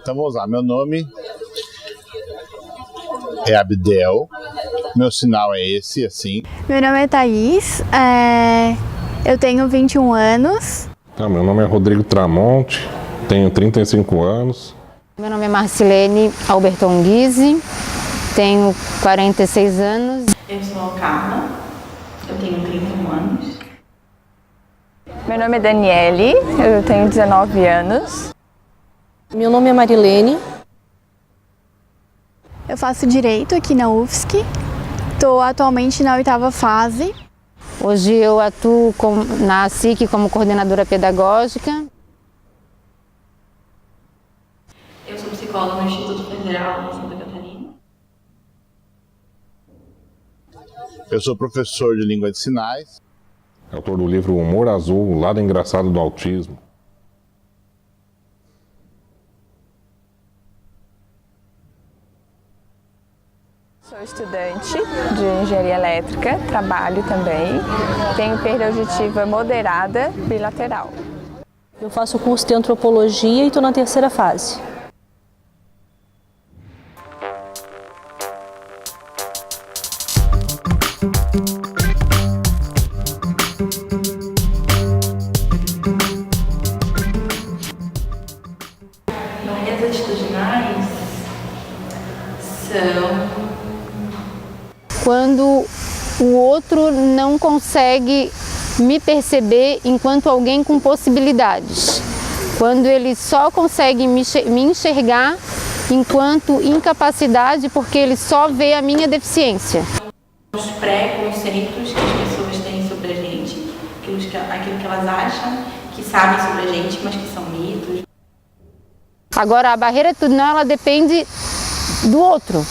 Então vamos lá, meu nome é Abdel, meu sinal é esse, assim. Meu nome é Thaís, eu tenho 21 anos. Meu nome é Rodrigo Tramonte, tenho 35 anos. Meu nome é Marcilene Alberton Guise, tenho 46 anos. Eu sou a Carla, eu tenho 31 anos. Meu nome é Daniele, eu tenho 19 anos. Meu nome é Marilene. Eu faço Direito aqui na UFSC, estou atualmente na 8ª fase. Hoje eu atuo na SIC como coordenadora pedagógica. Eu sou psicóloga no Instituto Federal de Santa Catarina. Eu sou professor de língua de sinais. Autor do livro Humor Azul, o lado engraçado do autismo. Sou estudante de engenharia elétrica, trabalho também. Tenho perda auditiva moderada bilateral. Eu faço curso de antropologia e estou na 3ª fase. Barreiras atitudinais são Quando o outro não consegue me perceber enquanto alguém com possibilidades. Quando ele só consegue me enxergar enquanto incapacidade porque ele só vê a minha deficiência. os preconceitos que as pessoas têm sobre a gente, aquilo que elas acham que sabem sobre a gente, mas que são mitos. Agora, a barreira atitudinal, ela depende do outro.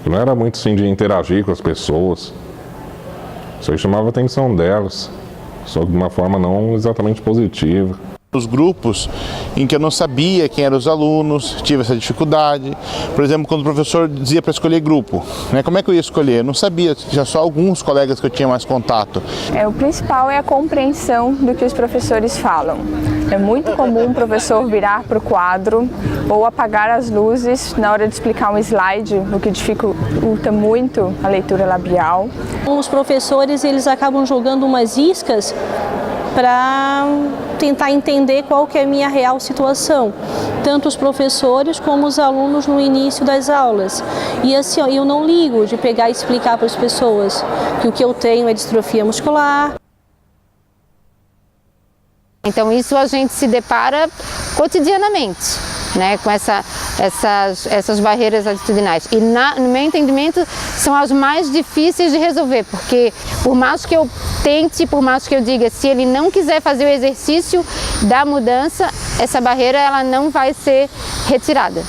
Eu não era muito assim de interagir com as pessoas. Isso aí chamava a atenção delas, só de uma forma não exatamente positiva. Os grupos em que eu não sabia quem eram os alunos, tive essa dificuldade. Por exemplo, quando o professor dizia para escolher grupo, né? Como é que eu ia escolher? Eu não sabia, tinha só alguns colegas que eu tinha mais contato. O principal é a compreensão do que os professores falam. É muito comum o professor virar para o quadro ou apagar as luzes na hora de explicar um slide, o que dificulta muito a leitura labial. Os professores, eles acabam jogando umas iscas para tentar entender qual que é a minha real situação, tanto os professores como os alunos no início das aulas. E assim, eu não ligo de pegar e explicar para as pessoas que o que eu tenho é distrofia muscular. Então isso a gente se depara cotidianamente, né, com essas barreiras atitudinais. E no meu entendimento são as mais difíceis de resolver, porque por mais que eu tente, por mais que eu diga, se ele não quiser fazer o exercício da mudança, essa barreira ela não vai ser retirada.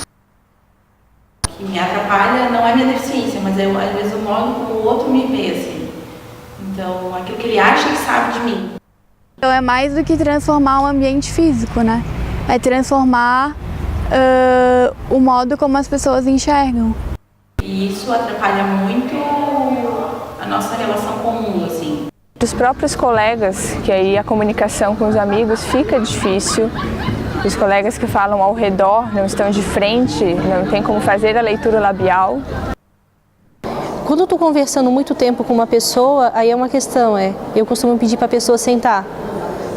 O que me atrapalha não é minha deficiência, mas às vezes o modo como o outro me vê, assim. Então, aquilo que ele acha que sabe de mim. Então é mais do que transformar o ambiente físico, né? É transformar o modo como as pessoas enxergam. E isso atrapalha muito a nossa relação comum, assim. Dos próprios colegas, que aí a comunicação com os amigos fica difícil. Os colegas que falam ao redor não estão de frente, não tem como fazer a leitura labial. Quando eu estou conversando muito tempo com uma pessoa, aí é uma questão, eu costumo pedir para a pessoa sentar,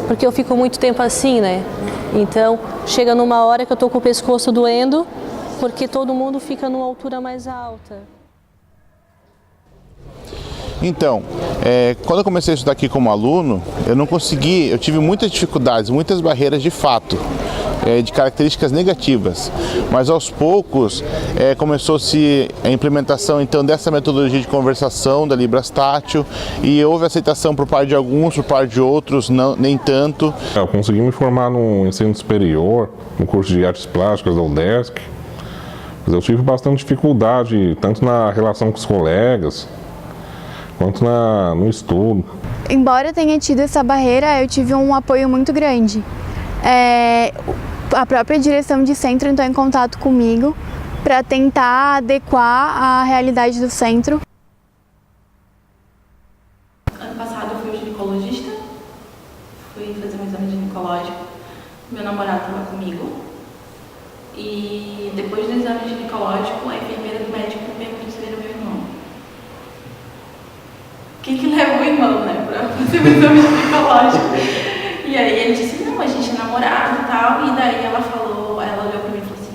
porque eu fico muito tempo assim, né? Então, chega numa hora que eu estou com o pescoço doendo, porque todo mundo fica numa altura mais alta. Então, quando eu comecei a estudar aqui como aluno, eu tive muitas dificuldades, muitas barreiras de fato, de características negativas. Mas aos poucos começou-se a implementação então dessa metodologia de conversação da Libras Tátil e houve aceitação por parte de alguns, por parte de outros, não, nem tanto. Eu consegui me formar no ensino superior, no curso de artes plásticas da UDESC, mas eu tive bastante dificuldade, tanto na relação com os colegas, quanto no estudo. Embora eu tenha tido essa barreira, eu tive um apoio muito grande. A própria direção de centro entrou em contato comigo para tentar adequar a realidade do centro. Ano passado eu fui ginecologista, fui fazer um exame ginecológico meu namorado estava comigo. E depois do exame ginecológico, a enfermeira do médico me perguntou se ele era meu irmão. O que leva o irmão, né, pra fazer o exame ginecológico? E aí ele disse, não, a gente é namorado e tal. E daí ela olhou pra mim e falou assim,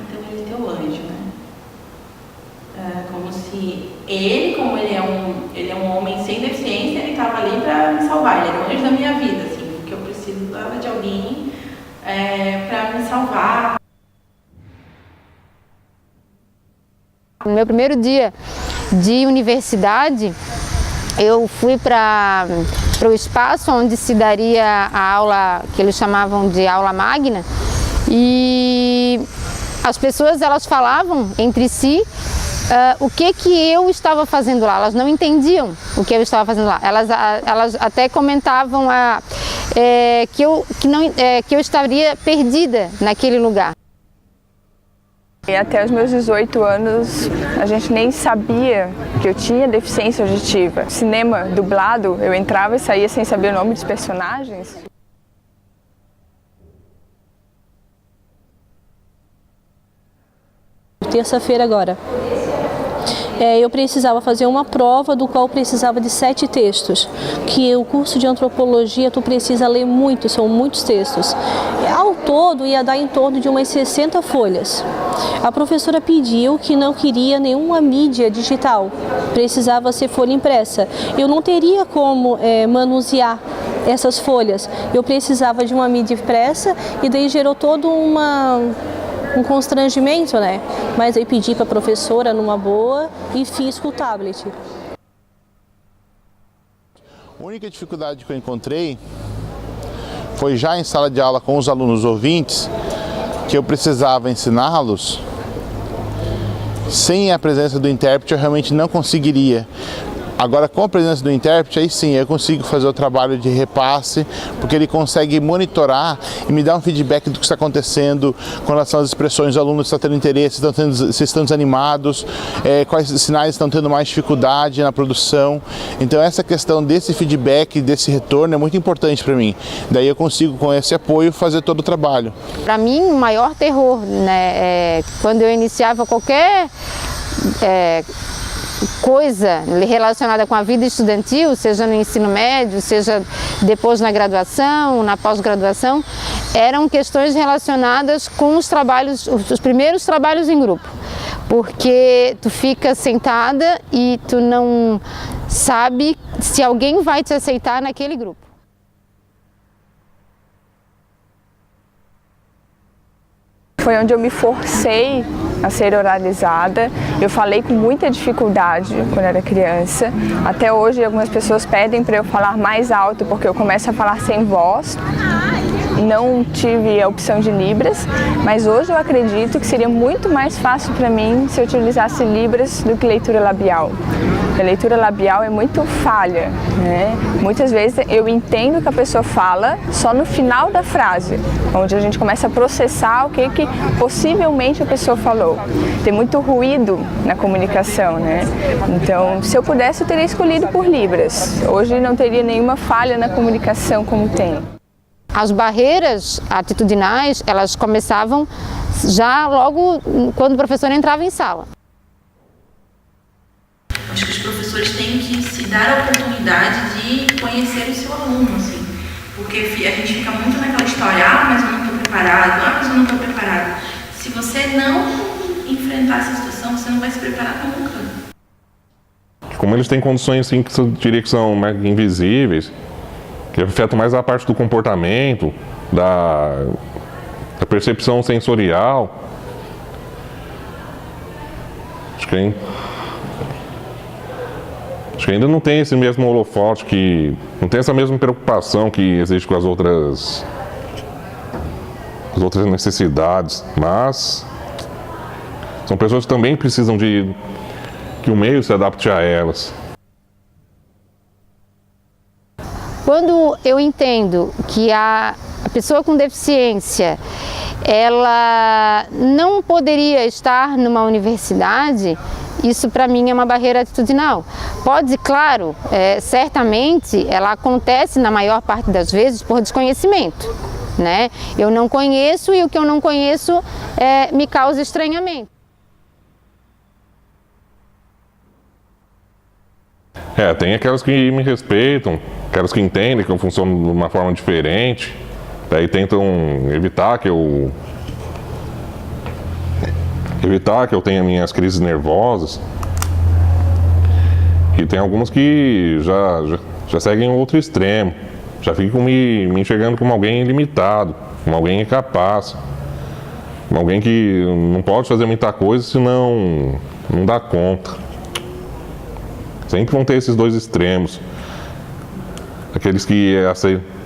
então ele é teu anjo, né? Como se como ele é um homem sem deficiência, ele estava ali para me salvar, ele era o anjo da minha vida, assim, porque eu precisava de alguém para me salvar. No meu primeiro dia de universidade, eu fui para o espaço onde se daria a aula que eles chamavam de aula magna, e as pessoas elas falavam entre si o que eu estava fazendo lá. Elas não entendiam o que eu estava fazendo lá. Elas até comentavam que eu estaria perdida naquele lugar. E até os meus 18 anos, a gente nem sabia que eu tinha deficiência auditiva. Cinema dublado, eu entrava e saía sem saber o nome dos personagens. Terça-feira agora. Eu precisava fazer uma prova do qual precisava de 7 textos, que o curso de antropologia tu precisa ler muito, são muitos textos. Ao todo ia dar em torno de umas 60 folhas. A professora pediu que não queria nenhuma mídia digital, precisava ser folha impressa. Eu não teria como manusear essas folhas, eu precisava de uma mídia impressa e daí gerou todo um constrangimento, né? Mas aí pedi para a professora numa boa e fiz com o tablet. A única dificuldade que eu encontrei foi já em sala de aula com os alunos ouvintes, que eu precisava ensiná-los. Sem a presença do intérprete eu realmente não conseguiria. Agora, com a presença do intérprete, aí sim, eu consigo fazer o trabalho de repasse, porque ele consegue monitorar e me dar um feedback do que está acontecendo com relação às expressões dos alunos, se estão tendo interesse, se estão desanimados, quais sinais estão tendo mais dificuldade na produção. Então, essa questão desse feedback, desse retorno é muito importante para mim. Daí eu consigo, com esse apoio, fazer todo o trabalho. Para mim, o maior terror, né, quando eu iniciava qualquer coisa relacionada com a vida estudantil, seja no ensino médio, seja depois na graduação, na pós-graduação, eram questões relacionadas com os primeiros trabalhos em grupo, porque tu fica sentada e tu não sabe se alguém vai te aceitar naquele grupo. Foi onde eu me forcei a ser oralizada. Eu falei com muita dificuldade quando era criança. Até hoje algumas pessoas pedem para eu falar mais alto porque eu começo a falar sem voz. Não tive a opção de Libras, mas hoje eu acredito que seria muito mais fácil para mim se eu utilizasse Libras do que leitura labial. A leitura labial é muito falha, né? Muitas vezes eu entendo o que a pessoa fala só no final da frase, onde a gente começa a processar o que possivelmente a pessoa falou. Tem muito ruído na comunicação, né? Então, se eu pudesse, eu teria escolhido por Libras. Hoje não teria nenhuma falha na comunicação como tem. As barreiras atitudinais, elas começavam já logo quando o professor entrava em sala. Acho que os professores têm que se dar a oportunidade de conhecer o seu aluno, assim, porque a gente fica muito naquela história, mas eu não estou preparado, mas eu não estou preparado. Se você não enfrentar essa situação, você não vai se preparar nunca. Como eles têm condições assim, que eu diria que são mais invisíveis, que afetam mais a parte do comportamento, da percepção sensorial, acho que ainda não tem esse mesmo holofote, não tem essa mesma preocupação que existe com as outras necessidades, mas são pessoas que também precisam que o meio se adapte a elas. Quando eu entendo que a pessoa com deficiência, ela não poderia estar numa universidade, isso para mim é uma barreira atitudinal. Pode, claro, certamente ela acontece na maior parte das vezes por desconhecimento. né? Eu não conheço e o que eu não conheço me causa estranhamento. Tem aquelas que me respeitam, aquelas que entendem que eu funciono de uma forma diferente, daí tentam evitar que eu tenha minhas crises nervosas. E tem algumas que já seguem outro extremo, já ficam me enxergando como alguém limitado, como alguém incapaz, como alguém que não pode fazer muita coisa senão não dá conta. Sempre vão ter esses dois extremos, aqueles que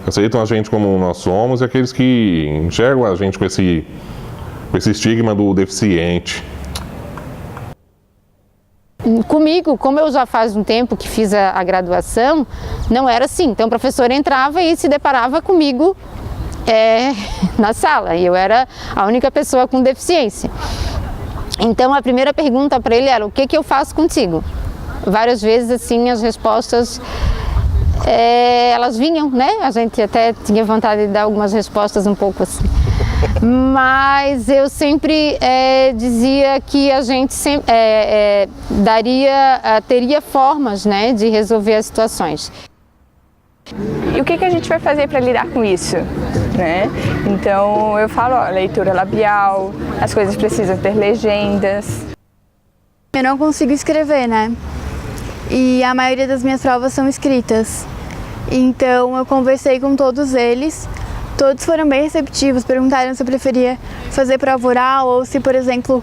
aceitam a gente como nós somos e aqueles que enxergam a gente com esse estigma do deficiente. Comigo, como eu já faz um tempo que fiz a graduação, não era assim. Então o professor entrava e se deparava comigo na sala, e eu era a única pessoa com deficiência. Então a primeira pergunta para ele era: o que eu faço contigo? Várias vezes assim as respostas elas vinham, né? A gente até tinha vontade de dar algumas respostas um pouco assim. Mas eu sempre dizia que a gente sempre, teria formas, né, de resolver as situações. E o que a gente vai fazer para lidar com isso, né? Então eu falo, leitura labial, as coisas precisam ter legendas. Eu não consigo escrever, né? E a maioria das minhas provas são escritas. Então eu conversei com todos eles. Todos foram bem receptivos, perguntaram se eu preferia fazer prova oral ou se, por exemplo,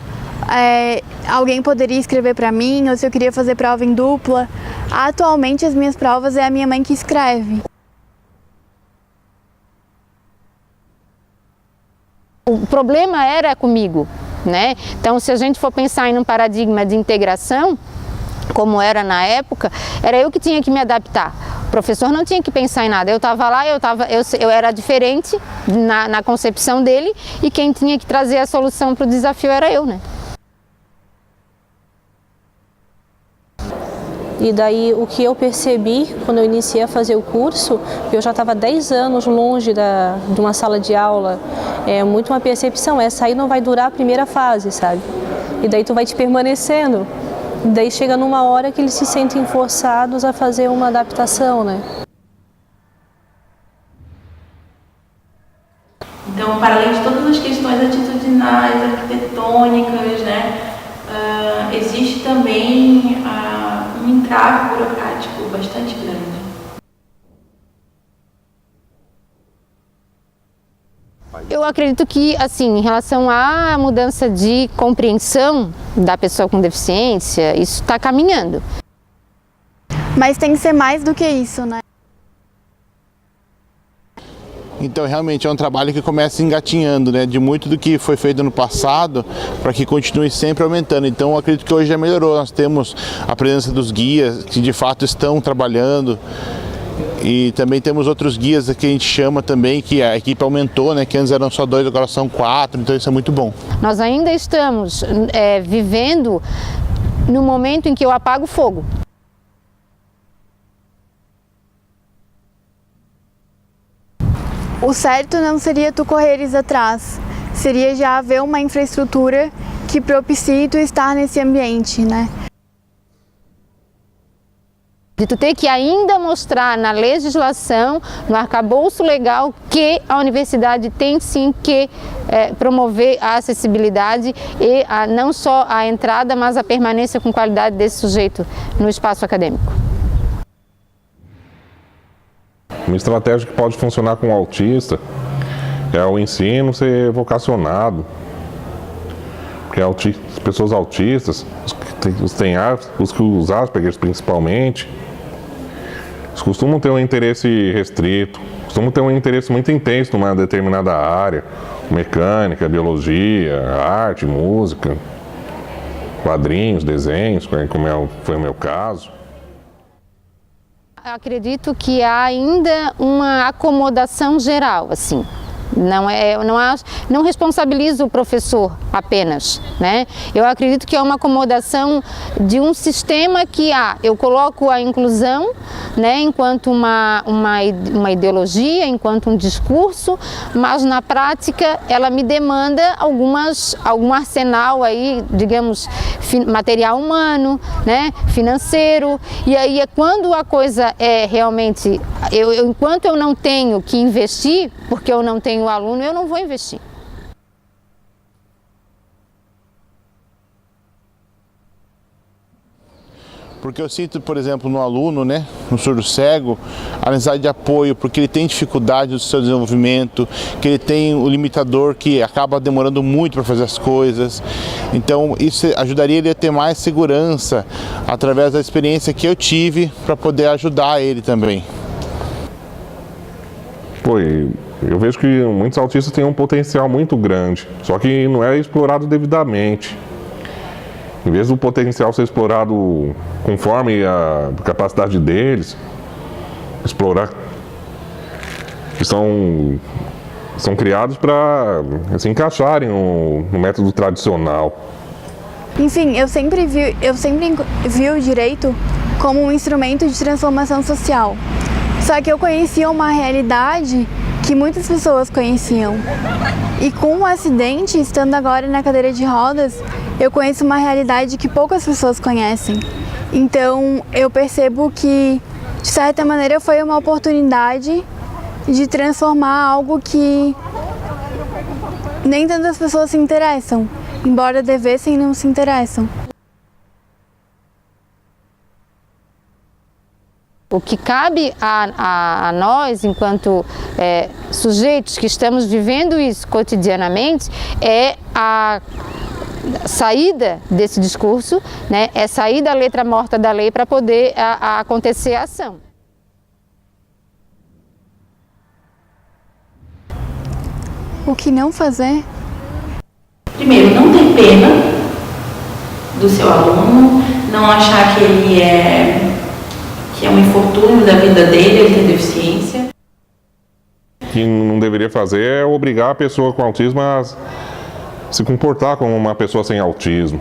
alguém poderia escrever para mim ou se eu queria fazer prova em dupla. Atualmente as minhas provas é a minha mãe que escreve. O problema era comigo, né? Então, se a gente for pensar em um paradigma de integração, como era na época, era eu que tinha que me adaptar. O professor não tinha que pensar em nada. Eu estava lá, eu era diferente na concepção dele e quem tinha que trazer a solução para o desafio era eu, né? E daí o que eu percebi quando eu iniciei a fazer o curso, eu já estava 10 anos longe de uma sala de aula, é muito uma percepção, essa aí não vai durar a primeira fase, sabe? E daí tu vai te permanecendo. Daí chega numa hora que eles se sentem forçados a fazer uma adaptação, né? Então, para além de todas as questões atitudinais, arquitetônicas, né, existe também um entrave burocrático bastante grande. Eu acredito que, assim, em relação à mudança de compreensão da pessoa com deficiência, isso está caminhando. Mas tem que ser mais do que isso, né? Então realmente é um trabalho que começa engatinhando, né, de muito do que foi feito no passado para que continue sempre aumentando. Então eu acredito que hoje já melhorou, nós temos a presença dos guias que de fato estão trabalhando e também temos outros guias que a gente chama também, que a equipe aumentou, né, que antes eram só 2, agora são 4, então isso é muito bom. Nós ainda estamos vivendo no momento em que eu apago o fogo. O certo não seria tu correres atrás, seria já haver uma infraestrutura que propicie tu estar nesse ambiente, né? De tu ter que ainda mostrar na legislação, no arcabouço legal, que a universidade tem sim que promover a acessibilidade e não só a entrada, mas a permanência com qualidade desse sujeito no espaço acadêmico. Uma estratégia que pode funcionar com o autista é o ensino ser vocacionado. Porque as pessoas autistas, os Asperger principalmente, eles costumam ter um interesse restrito, costumam ter um interesse muito intenso numa determinada área, mecânica, biologia, arte, música, quadrinhos, desenhos, como foi o meu caso. Eu acredito que há ainda uma acomodação geral, assim, Não responsabilizo o professor apenas, né? Eu acredito que é uma acomodação de um sistema que eu coloco a inclusão, né, enquanto uma ideologia, enquanto um discurso, mas na prática ela me demanda algum arsenal aí, digamos, material humano, né, financeiro, e aí é quando a coisa é realmente, enquanto eu não tenho que investir, porque eu não tenho aluno, eu não vou investir. Porque eu sinto, por exemplo, no aluno, né, no surdo cego, a necessidade de apoio, porque ele tem dificuldade do seu desenvolvimento, que ele tem o limitador que acaba demorando muito para fazer as coisas. Então isso ajudaria ele a ter mais segurança através da experiência que eu tive para poder ajudar ele também. Eu vejo que muitos autistas têm um potencial muito grande, só que não é explorado devidamente. Em vez do potencial ser explorado conforme a capacidade deles, explorar, que são criados para se encaixarem no método tradicional. Enfim, eu sempre vi o direito como um instrumento de transformação social. Só que eu conhecia uma realidade que muitas pessoas conheciam. E com o acidente, estando agora na cadeira de rodas, eu conheço uma realidade que poucas pessoas conhecem. Então, eu percebo que, de certa maneira, foi uma oportunidade de transformar algo que nem tantas pessoas se interessam, embora devessem, não se interessam. O que cabe a nós, enquanto sujeitos que estamos vivendo isso cotidianamente, é a saída desse discurso, né, é sair da letra morta da lei para poder acontecer a ação. O que não fazer? Primeiro, não ter pena do seu aluno, não achar que ele é um infortúnio da vida dele, ele tem deficiência. O que não deveria fazer é obrigar a pessoa com autismo a se comportar como uma pessoa sem autismo.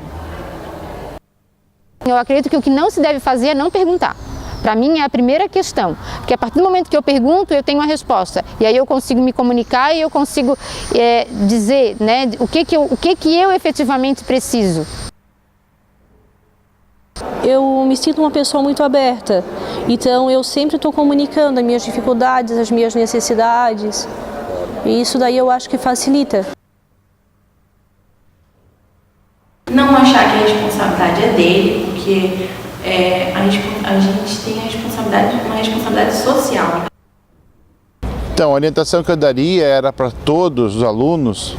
Eu acredito que o que não se deve fazer é não perguntar. Para mim é a primeira questão, porque a partir do momento que eu pergunto, eu tenho a resposta. E aí eu consigo me comunicar e eu consigo dizer, né, o que eu efetivamente preciso. Eu me sinto uma pessoa muito aberta, então eu sempre estou comunicando as minhas dificuldades, as minhas necessidades, e isso daí eu acho que facilita. Não achar que a responsabilidade é dele, porque a gente tem uma responsabilidade social. Então, a orientação que eu daria era para todos os alunos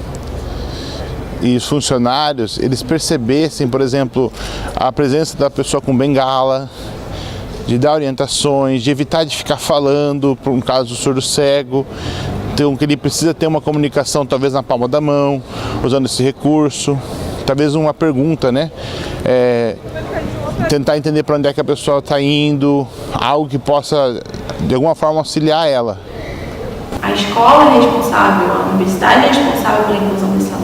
e os funcionários, eles percebessem, por exemplo, a presença da pessoa com bengala, de dar orientações, de evitar de ficar falando, por um caso do surdo cego, então que ele precisa ter uma comunicação talvez na palma da mão, usando esse recurso, talvez uma pergunta, né? Tentar entender para onde é que a pessoa está indo, algo que possa de alguma forma auxiliar ela. A escola é responsável, a universidade é responsável pela inclusão desse aluno,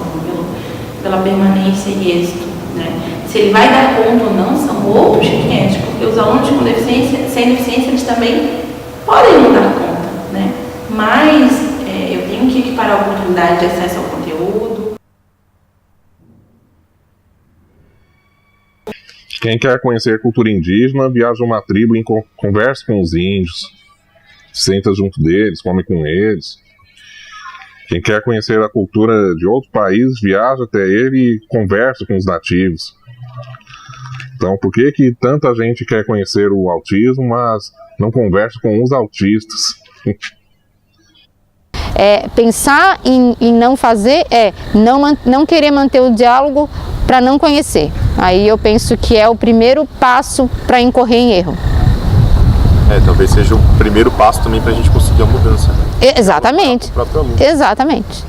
pela permanência e êxito, né? Se ele vai dar conta ou não são outros 500, porque os alunos com deficiência, sem deficiência, eles também podem não dar conta, né? Mas eu tenho que equiparar a oportunidade de acesso ao conteúdo. Quem quer conhecer a cultura indígena, viaja a uma tribo e conversa com os índios, senta junto deles, come com eles. Quem quer conhecer a cultura de outro país, viaja até ele e conversa com os nativos. Então, por que tanta gente quer conhecer o autismo, mas não conversa com os autistas? Pensar em não fazer não querer manter o diálogo para não conhecer. Aí eu penso que é o primeiro passo para incorrer em erro. Talvez seja o primeiro passo também para a gente conseguir a mudança. Exatamente. Para o próprio aluno. Exatamente.